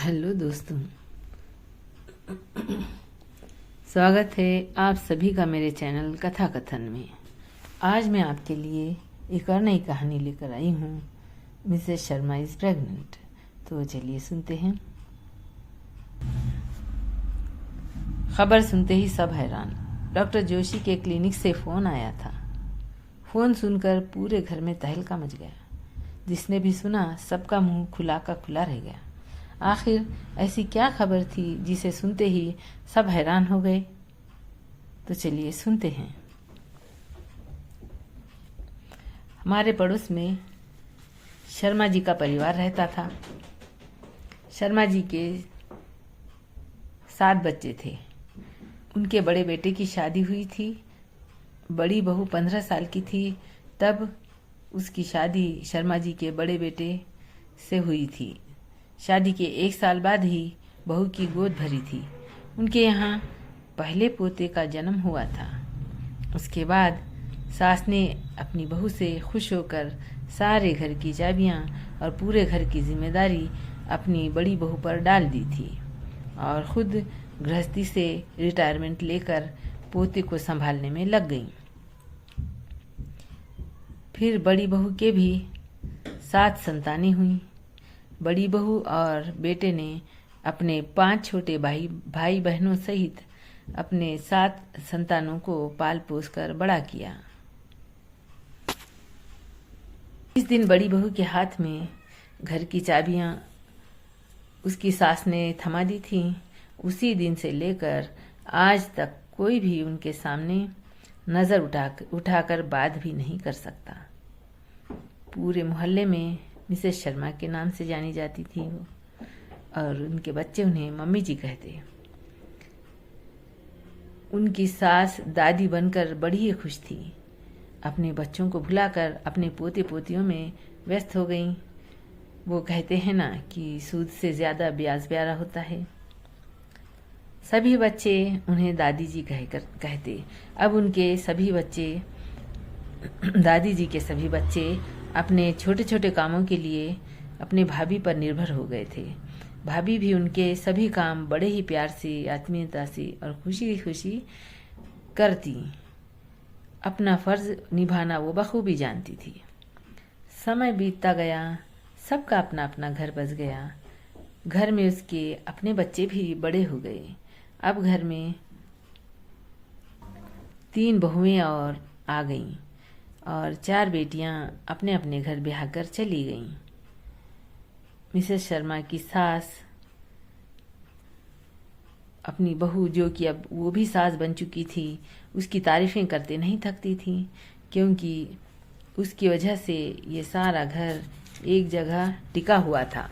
Hello दोस्तों, स्वागत है आप सभी का मेरे चैनल कथा कथन में। आज मैं आपके लिए एक और नई कहानी लेकर आई हूँ, मिसेस शर्मा इज प्रेग्नेंट। तो चलिए सुनते हैं। खबर सुनते ही सब हैरान। डॉक्टर जोशी के क्लिनिक से फ़ोन आया था। फ़ोन सुनकर पूरे घर में तहलका मच गया। जिसने भी सुना सबका मुंह खुला का खुला रह गया। आखिर ऐसी क्या खबर थी जिसे सुनते ही सब हैरान हो गए। तो चलिए सुनते हैं। हमारे पड़ोस में शर्मा जी का परिवार रहता था। शर्मा जी के 7 बच्चे थे। उनके बड़े बेटे की शादी हुई थी। बड़ी बहू 15 साल की थी तब उसकी शादी शर्मा जी के बड़े बेटे से हुई थी। शादी के 1 साल बाद ही बहू की गोद भरी थी। उनके यहाँ पहले पोते का जन्म हुआ था। उसके बाद सास ने अपनी बहू से खुश होकर सारे घर की चाबियाँ और पूरे घर की जिम्मेदारी अपनी बड़ी बहू पर डाल दी थी और खुद गृहस्थी से रिटायरमेंट लेकर पोते को संभालने में लग गई। फिर बड़ी बहू के भी 7 संतानें हुईं। बड़ी बहू और बेटे ने अपने 5 छोटे भाई बहनों सहित अपने 7 संतानों को पाल पोस कर बड़ा किया। इस दिन बड़ी बहू के हाथ में घर की चाबियां उसकी सास ने थमा दी थी। उसी दिन से लेकर आज तक कोई भी उनके सामने नज़र उठाकर बात भी नहीं कर सकता। पूरे मोहल्ले में मिसेस शर्मा के नाम से जानी जाती थी वो, और उनके बच्चे उन्हें मम्मी जी कहते। उनकी सास दादी बनकर बड़ी ही खुश थी। अपने बच्चों को भुलाकर अपने पोते पोतियों में व्यस्त हो गईं। वो कहते हैं ना कि सूद से ज़्यादा ब्याज प्यारा होता है। सभी बच्चे उन्हें दादी जी कहते। अब उनके सभी बच्चे, दादी जी के सभी बच्चे अपने छोटे छोटे कामों के लिए अपने भाभी पर निर्भर हो गए थे। भाभी भी उनके सभी काम बड़े ही प्यार से, आत्मीयता से और खुशी खुशी करती। अपना फर्ज निभाना वो बखूबी जानती थी। समय बीतता गया, सबका अपना अपना घर बस गया। घर में उसके अपने बच्चे भी बड़े हो गए। अब घर में 3 बहुएं और आ गईं और 4 बेटियां अपने अपने घर ब्याह कर चली गईं। मिसेस शर्मा की सास अपनी बहू, जो कि अब वो भी सास बन चुकी थी, उसकी तारीफें करते नहीं थकती थी, क्योंकि उसकी वजह से ये सारा घर एक जगह टिका हुआ था।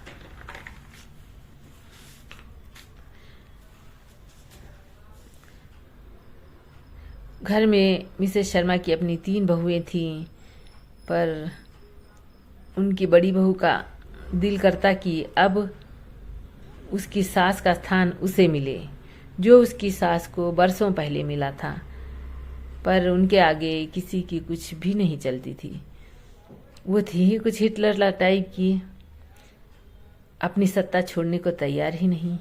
घर में मिसेस शर्मा की अपनी 3 बहुएं थीं, पर उनकी बड़ी बहू का दिल करता कि अब उसकी सास का स्थान उसे मिले, जो उसकी सास को बरसों पहले मिला था। पर उनके आगे किसी की कुछ भी नहीं चलती थी। वो थी ही कुछ हिटलर टाइप की, अपनी सत्ता छोड़ने को तैयार ही नहीं।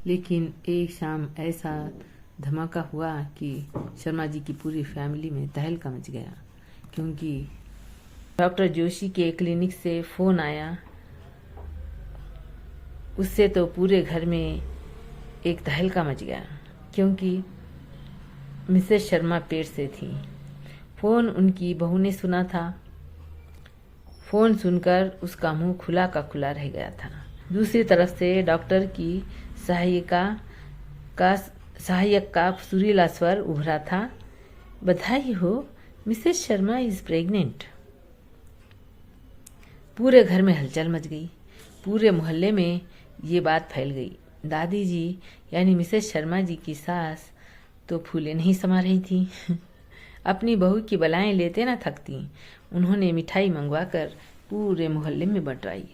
लेकिन एक शाम ऐसा धमाका हुआ कि शर्मा जी की पूरी फैमिली में तहलका मच गया, क्योंकि डॉक्टर जोशी के क्लिनिक से फ़ोन आया। उससे तो पूरे घर में एक तहलका मच गया, क्योंकि मिसेस शर्मा पेट से थी। फ़ोन उनकी बहू ने सुना था। फ़ोन सुनकर उसका मुंह खुला का खुला रह गया था। दूसरी तरफ से डॉक्टर की सहायक का सुरीला स्वर उभरा था, बधाई हो, मिसेस शर्मा इज प्रेग्नेंट। पूरे घर में हलचल मच गई। पूरे मोहल्ले में ये बात फैल गई। दादी जी यानी मिसेस शर्मा जी की सास तो फूले नहीं समा रही थी। अपनी बहू की बलाएं लेते ना थकती। उन्होंने मिठाई मंगवाकर पूरे मोहल्ले में बंटवाई।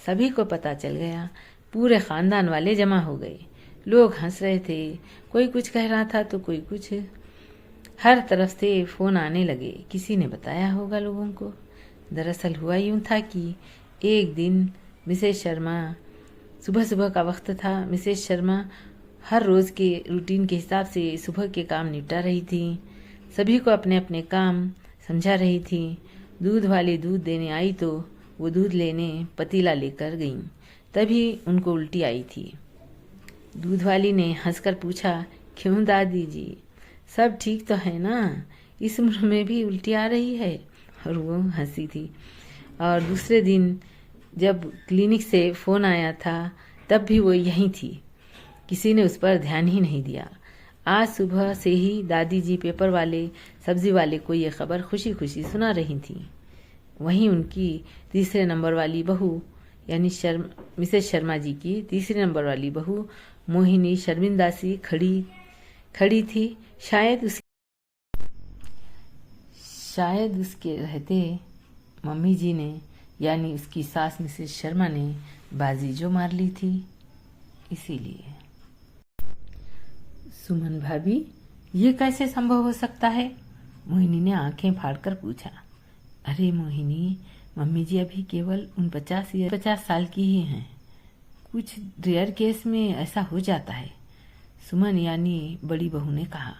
सभी को पता चल गया। पूरे खानदान वाले जमा हो गए। लोग हंस रहे थे, कोई कुछ कह रहा था तो कोई कुछ। हर तरफ से फ़ोन आने लगे। किसी ने बताया होगा लोगों को। दरअसल हुआ यूं था कि एक दिन मिसेस शर्मा, सुबह सुबह का वक्त था। मिसेस शर्मा हर रोज़ के रूटीन के हिसाब से सुबह के काम निपटा रही थी। सभी को अपने अपने काम समझा रही थी। दूध वाली दूध देने आई तो वो दूध लेने पतीला लेकर गईं। तभी उनको उल्टी आई थी। दूध वाली ने हंसकर पूछा, क्यों दादी जी, सब ठीक तो है ना? इस उम्र में भी उल्टी आ रही है? और वो हंसी थी। और दूसरे दिन जब क्लिनिक से फ़ोन आया था तब भी वो यहीं थी। किसी ने उस पर ध्यान ही नहीं दिया। आज सुबह से ही दादी जी पेपर वाले, सब्जी वाले को ये खबर खुशी खुशी सुना रही थी। वहीं उनकी तीसरे नंबर वाली बहू यानी मिसेस शर्मा जी की तीसरे नंबर वाली बहू मोहिनी शर्मिंदा सी खड़ी थी। शायद उसके रहते मम्मी जी ने यानी उसकी सास मिसेस शर्मा ने बाजी जो मार ली थी, इसीलिए। सुमन भाभी, ये कैसे संभव हो सकता है? मोहिनी ने आंखें फाड़कर पूछा। अरे मोहिनी, मम्मी जी अभी केवल 50 साल की ही हैं। कुछ रेयर केस में ऐसा हो जाता है, सुमन यानी बड़ी बहू ने कहा।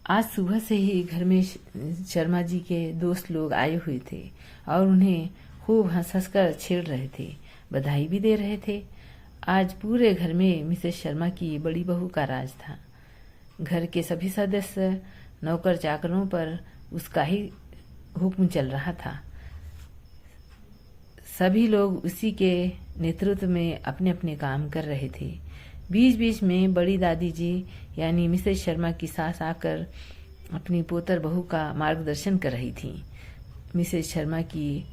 आज सुबह से ही घर में शर्मा जी के दोस्त लोग आए हुए थे और उन्हें खूब हंस कर छेड़ रहे थे, बधाई भी दे रहे थे। आज पूरे घर में मिसेस शर्मा की बड़ी बहू का राज था। घर के सभी सदस्य, नौकर चाकरों पर उसका ही हुक्म चल रहा था। सभी लोग उसी के नेतृत्व में अपने अपने काम कर रहे थे। बीच बीच में बड़ी दादी जी यानी मिसेस शर्मा की सास आकर अपनी पोतर बहू का मार्गदर्शन कर रही थी। मिसेस शर्मा की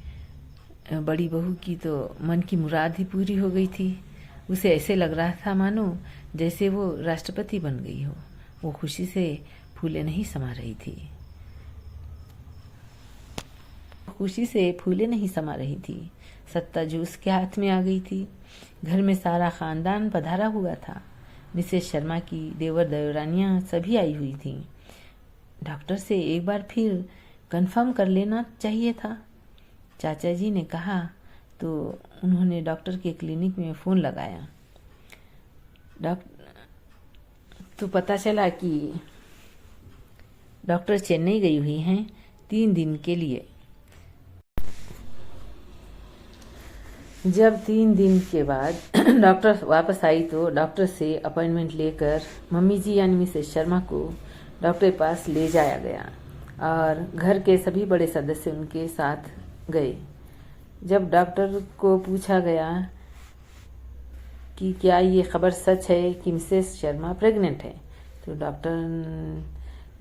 बड़ी बहू की तो मन की मुराद ही पूरी हो गई थी। उसे ऐसे लग रहा था मानो जैसे वो राष्ट्रपति बन गई हो। वो खुशी से फूले नहीं समा रही थी। सत्ता जो उसके हाथ में आ गई थी। घर में सारा खानदान पधारा हुआ था। मिसेस शर्मा की देवर देवरानियां सभी आई हुई थीं। डॉक्टर से एक बार फिर कंफर्म कर लेना चाहिए था, चाचा जी ने कहा तो उन्होंने डॉक्टर के क्लिनिक में फ़ोन लगाया। तो पता चला कि डॉक्टर चेन्नई गई हुई हैं 3 दिन के लिए। जब 3 दिन के बाद डॉक्टर वापस आई तो डॉक्टर से अपॉइंटमेंट लेकर मम्मी जी यानी मिसेस शर्मा को डॉक्टर के पास ले जाया गया और घर के सभी बड़े सदस्य उनके साथ गए। जब डॉक्टर को पूछा गया कि क्या ये खबर सच है कि मिसेस शर्मा प्रेग्नेंट है, तो डॉक्टर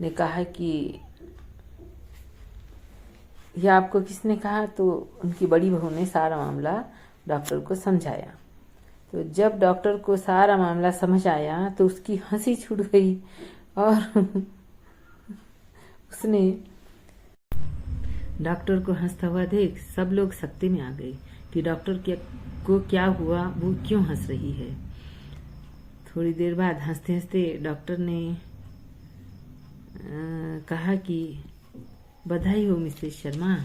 ने कहा कि यह आपको किसने कहा? तो उनकी बड़ी बहू ने सारा मामला डॉक्टर को समझाया। तो जब डॉक्टर को सारा मामला समझ आया तो उसकी हंसी छूट गई और उसने डॉक्टर को हंसता हुआ देख सब लोग सकते में आ गए कि डॉक्टर को क्या हुआ, वो क्यों हंस रही है। थोड़ी देर बाद हंसते हंसते डॉक्टर ने कहा कि बधाई हो मिसेस शर्मा।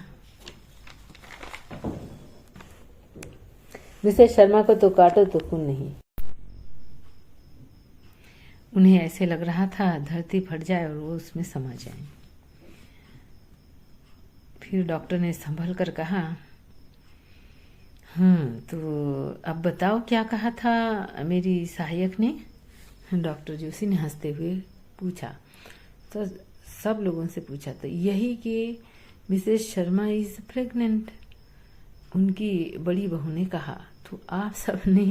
मिसेस शर्मा को तो काटो तो खून नहीं। उन्हें ऐसे लग रहा था धरती फट जाए और वो उसमें समा जाए। फिर डॉक्टर ने संभल कर कहा, तो अब बताओ क्या कहा था मेरी सहायक ने? डॉक्टर जोशी ने हंसते हुए पूछा। तो सब लोगों से पूछा तो यही कि मिसेस शर्मा इज प्रेग्नेंट, उनकी बड़ी बहू ने कहा। तो आप सब ने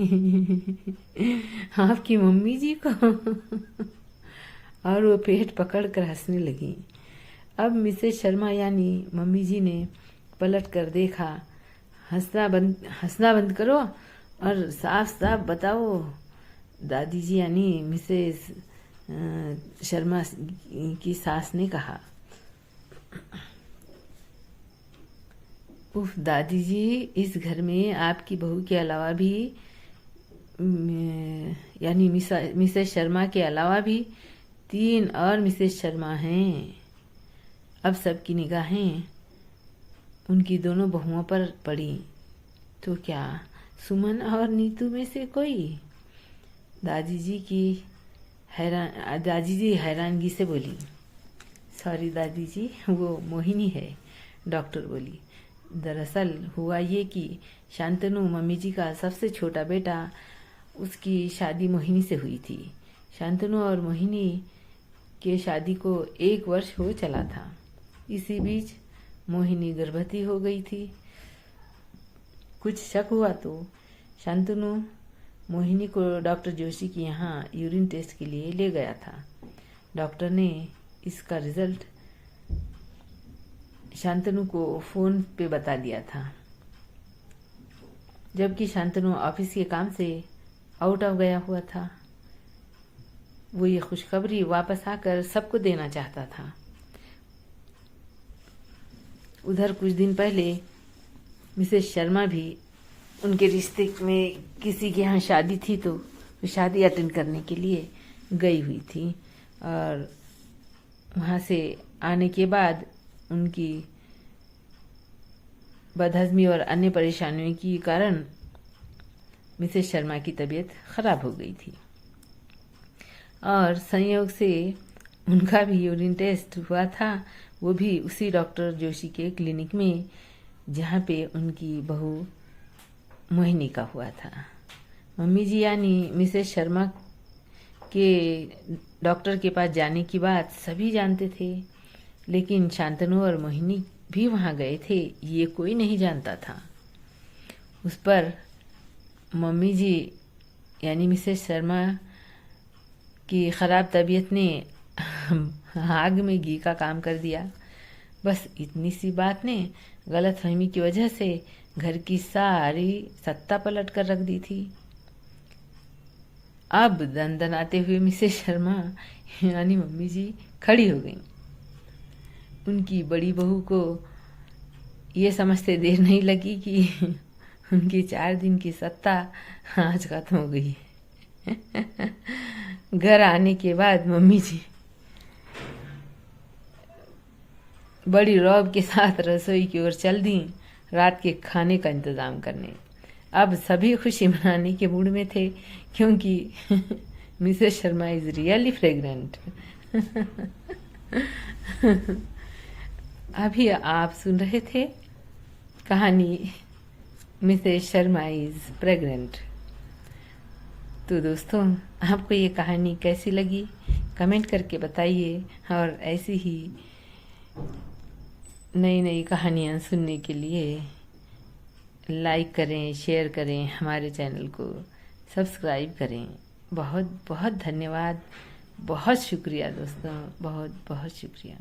आपकी मम्मी जी को और वो पेट पकड़ कर हंसने लगी। अब मिसेस शर्मा यानी मम्मी जी ने पलट कर देखा। हंसना बंद करो और साफ साफ बताओ, दादी जी यानी मिसेस शर्मा की सास ने कहा। उफ दादी जी, इस घर में आपकी बहू के अलावा भी यानी मिसेस शर्मा के अलावा भी 3 और मिसेस शर्मा हैं। अब सबकी निगाहें उनकी दोनों बहुओं पर पड़ी। तो क्या सुमन और नीतू में से कोई? दादी जी हैरानगी से बोली। सॉरी दादी जी, वो मोहिनी है, डॉक्टर बोली। दरअसल हुआ ये कि शांतनु मम्मी जी का सबसे छोटा बेटा, उसकी शादी मोहिनी से हुई थी। शांतनु और मोहिनी के शादी को 1 वर्ष हो चला था। इसी बीच मोहिनी गर्भवती हो गई थी। कुछ शक हुआ तो शांतनु मोहिनी को डॉक्टर जोशी के यहाँ यूरिन टेस्ट के लिए ले गया था। डॉक्टर ने इसका रिजल्ट शांतनु को फोन पे बता दिया था, जबकि शांतनु ऑफिस के काम से आउट ऑफ गया हुआ था। वो ये खुशखबरी वापस आकर सबको देना चाहता था। उधर कुछ दिन पहले मिसेस शर्मा भी, उनके रिश्ते में किसी के यहाँ शादी थी तो शादी अटेंड करने के लिए गई हुई थी, और वहाँ से आने के बाद उनकी बदहजमी और अन्य परेशानियों के कारण मिसेस शर्मा की तबीयत खराब हो गई थी, और संयोग से उनका भी यूरिन टेस्ट हुआ था, वो भी उसी डॉक्टर जोशी के क्लिनिक में जहाँ पे उनकी बहू मोहिनी का हुआ था। मम्मी जी यानी मिसेस शर्मा के डॉक्टर के पास जाने की बात सभी जानते थे, लेकिन शांतनु और मोहिनी भी वहाँ गए थे, ये कोई नहीं जानता था। उस पर मम्मी जी यानी मिसेस शर्मा की ख़राब तबीयत ने आग में घी का काम कर दिया। बस इतनी सी बात ने गलतफहमी की वजह से घर की सारी सत्ता पलट कर रख दी थी। अब दनदनाते हुए मिसेस शर्मा यानी मम्मी जी खड़ी हो गई। उनकी बड़ी बहू को ये समझते देर नहीं लगी कि उनकी 4 दिन की सत्ता आज खत्म हो गई। घर आने के बाद मम्मी जी बड़ी रौब के साथ रसोई की ओर चल दी, रात के खाने का इंतजाम करने। अब सभी खुशी मनाने के मूड में थे, क्योंकि Mrs Sharma is really fragrant. अभी आप सुन रहे थे कहानी मिसेस शर्मा इज प्रेग्नेंट। तो दोस्तों, आपको ये कहानी कैसी लगी कमेंट करके बताइए, और ऐसी ही नई नई कहानियाँ सुनने के लिए लाइक करें, शेयर करें, हमारे चैनल को सब्सक्राइब करें। बहुत बहुत धन्यवाद, बहुत शुक्रिया दोस्तों, बहुत बहुत शुक्रिया।